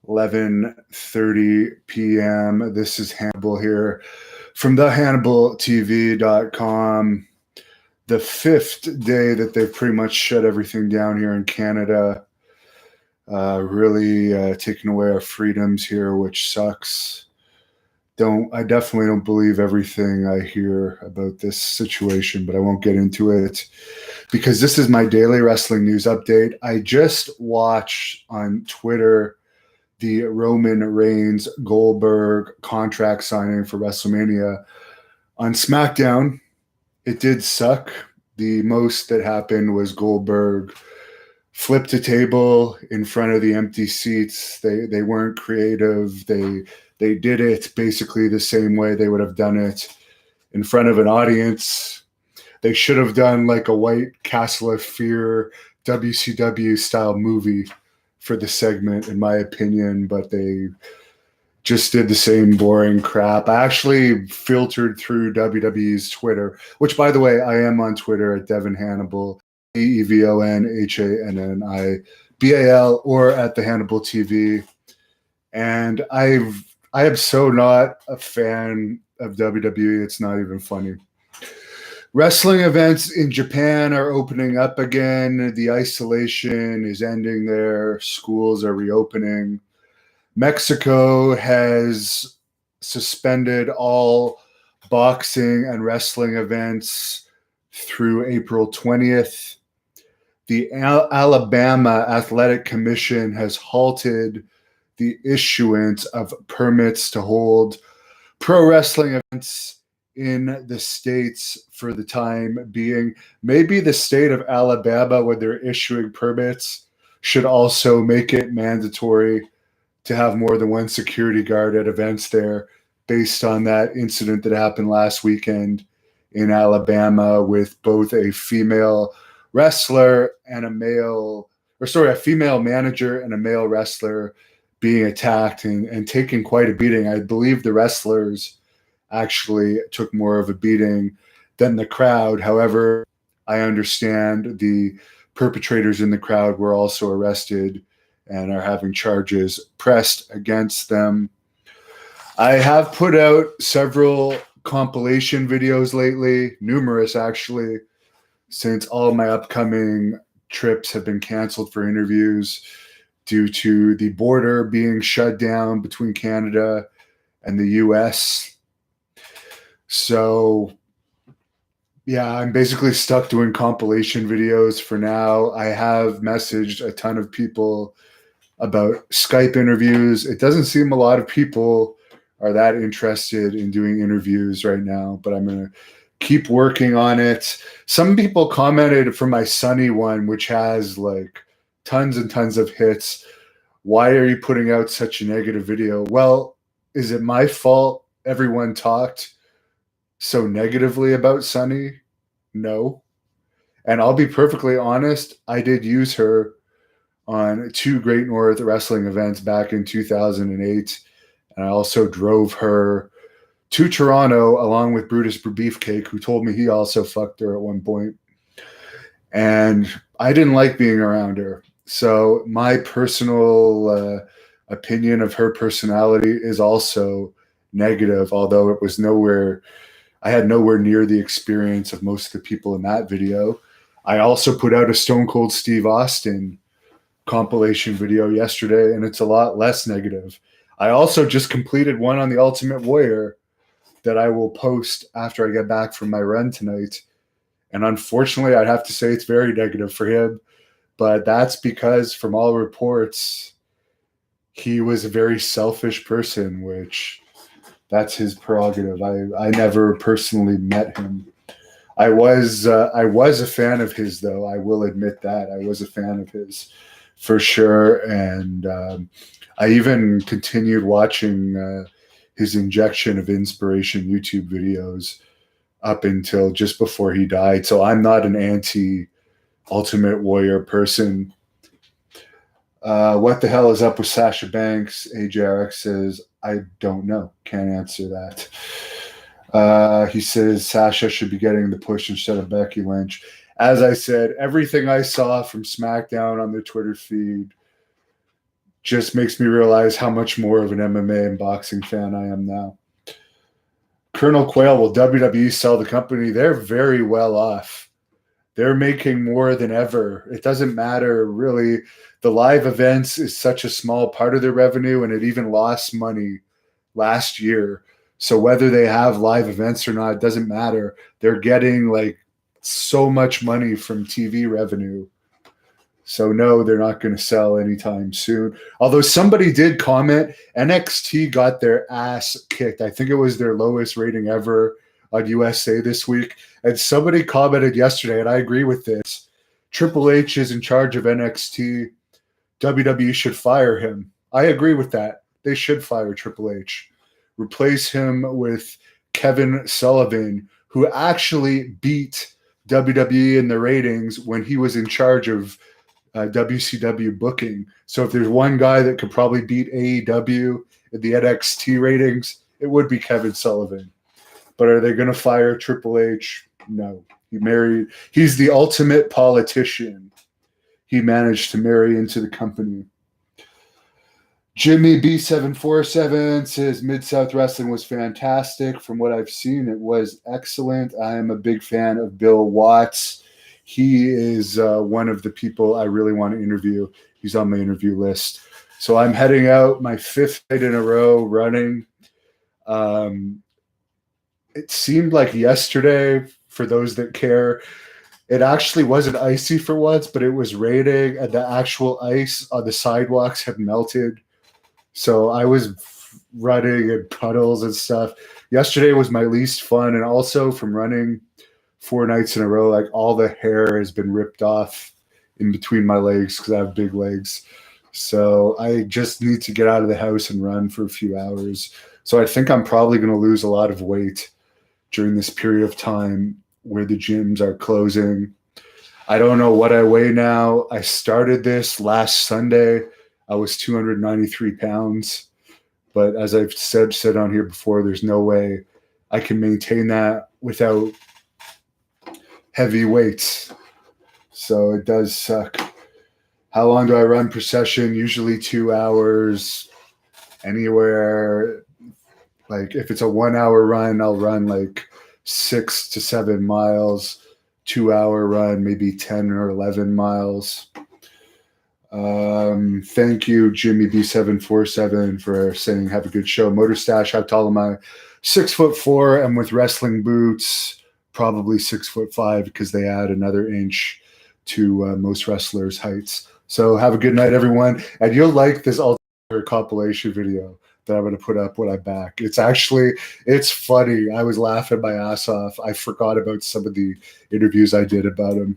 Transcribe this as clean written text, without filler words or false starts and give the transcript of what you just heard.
11:30 p.m. This is Hannibal here from the HannibalTV.com. The fifth day that they've pretty much shut everything down here in Canada, really taking away our freedoms here, which sucks. I definitely don't believe everything I hear about this situation, but I won't get into it because this is my daily wrestling news update. I just watched on Twitter the Roman Reigns Goldberg contract signing for WrestleMania on Smackdown. It did suck. The most that happened was Goldberg flipped a table in front of the empty seats. They weren't creative. They did it basically the same way they would have done it in front of an audience. They should have done like a White Castle of Fear WCW style movie for the segment, in my opinion, but they just did the same boring crap. I actually filtered through WWE's Twitter, which, by the way, I am on Twitter at Devon Hannibal, DevonHannibal, or at the Hannibal TV. And I am so not a fan of WWE. It's not even funny. Wrestling events in Japan are opening up again. The isolation is ending there. Schools are reopening. Mexico has suspended all boxing and wrestling events through April 20th. The Alabama Athletic Commission has halted the issuance of permits to hold pro wrestling events in the states for the time being. Maybe the state of Alabama, when they're issuing permits, should also make it mandatory to have more than one security guard at events there, based on that incident that happened last weekend in Alabama with both a female wrestler and a female manager and a male wrestler being attacked and taking quite a beating. I believe the wrestlers actually took more of a beating than the crowd. However, I understand the perpetrators in the crowd were also arrested and are having charges pressed against them. I have put out several compilation videos lately, numerous actually, since all of my upcoming trips have been canceled for interviews due to the border being shut down between Canada and the US. So, yeah, I'm basically stuck doing compilation videos for now. I have messaged a ton of people about Skype interviews. It doesn't seem a lot of people are that interested in doing interviews right now, but I'm going to keep working on it. Some people commented for my Sunny one, which has like tons and tons of hits. Why are you putting out such a negative video? Well, is it my fault everyone talked so negatively about Sunny? No. And I'll be perfectly honest, I did use her on 2 Great North wrestling events back in 2008. And I also drove her to Toronto along with Brutus Beefcake, who told me he also fucked her at one point. And I didn't like being around her. So my personal opinion of her personality is also negative, although it was I had nowhere near the experience of most of the people in that video. I also put out a Stone Cold Steve Austin compilation video yesterday, and it's a lot less negative. I also just completed one on the Ultimate Warrior that I will post after I get back from my run tonight. And unfortunately, I'd have to say it's very negative for him, but that's because from all reports, he was a very selfish person, which that's his prerogative. I never personally met him. I was a fan of his, though. I will admit that. I was a fan of his for sure. And I even continued watching his Injection of Inspiration YouTube videos up until just before he died. So I'm not an anti-Ultimate Warrior person. What the hell is up with Sasha Banks? AJRX says, I don't know. Can't answer that. He says Sasha should be getting the push instead of Becky Lynch. As I said, everything I saw from SmackDown on the Twitter feed just makes me realize how much more of an MMA and boxing fan I am now. Colonel Quayle, will WWE sell the company? They're very well off. They're making more than ever. It doesn't matter, really. The live events is such a small part of their revenue, and it even lost money last year. So whether they have live events or not, it doesn't matter. They're getting like so much money from TV revenue. So no, they're not going to sell anytime soon. Although somebody did comment, NXT got their ass kicked. I think it was their lowest rating ever on USA this week. And somebody commented yesterday, and I agree with this. Triple H is in charge of NXT. WWE should fire him. I agree with that. They should fire Triple H. Replace him with Kevin Sullivan, who actually beat WWE in the ratings when he was in charge of WCW booking. So if there's one guy that could probably beat AEW in the NXT ratings, it would be Kevin Sullivan. But are they going to fire Triple H? No. He's the ultimate politician. He managed to marry into the company. Jimmy B747 says Mid-South Wrestling was fantastic. From what I've seen, it was excellent. I am a big fan of Bill Watts. He is one of the people I really want to interview. He's on my interview list. So I'm heading out my 5th night in a row running. It seemed like yesterday, for those that care, it actually wasn't icy for once, but it was raining, and the actual ice on the sidewalks had melted. So I was running in puddles and stuff. Yesterday was my least fun, and also from running 4 nights in a row, like all the hair has been ripped off in between my legs because I have big legs. So I just need to get out of the house and run for a few hours. So I think I'm probably going to lose a lot of weight during this period of time where the gyms are closing. I don't know what I weigh now. I started this last Sunday. I was 293 pounds. But as I've said on here before, there's no way I can maintain that without heavy weights. So it does suck. How long do I run per session? Usually 2 hours. Anywhere. Like if it's a 1 hour run, I'll run like 6 to 7 miles. 2 hour run, maybe 10 or 11 miles. Thank you, Jimmy B747, for saying have a good show. Motor Stash, how tall am I? 6'4", and with wrestling boots, probably 6'5", because they add another inch to most wrestlers' heights. So have a good night, everyone. And you'll like this ultimate compilation video that I'm going to put up when I'm back. It's funny. I was laughing my ass off. I forgot about some of the interviews I did about him.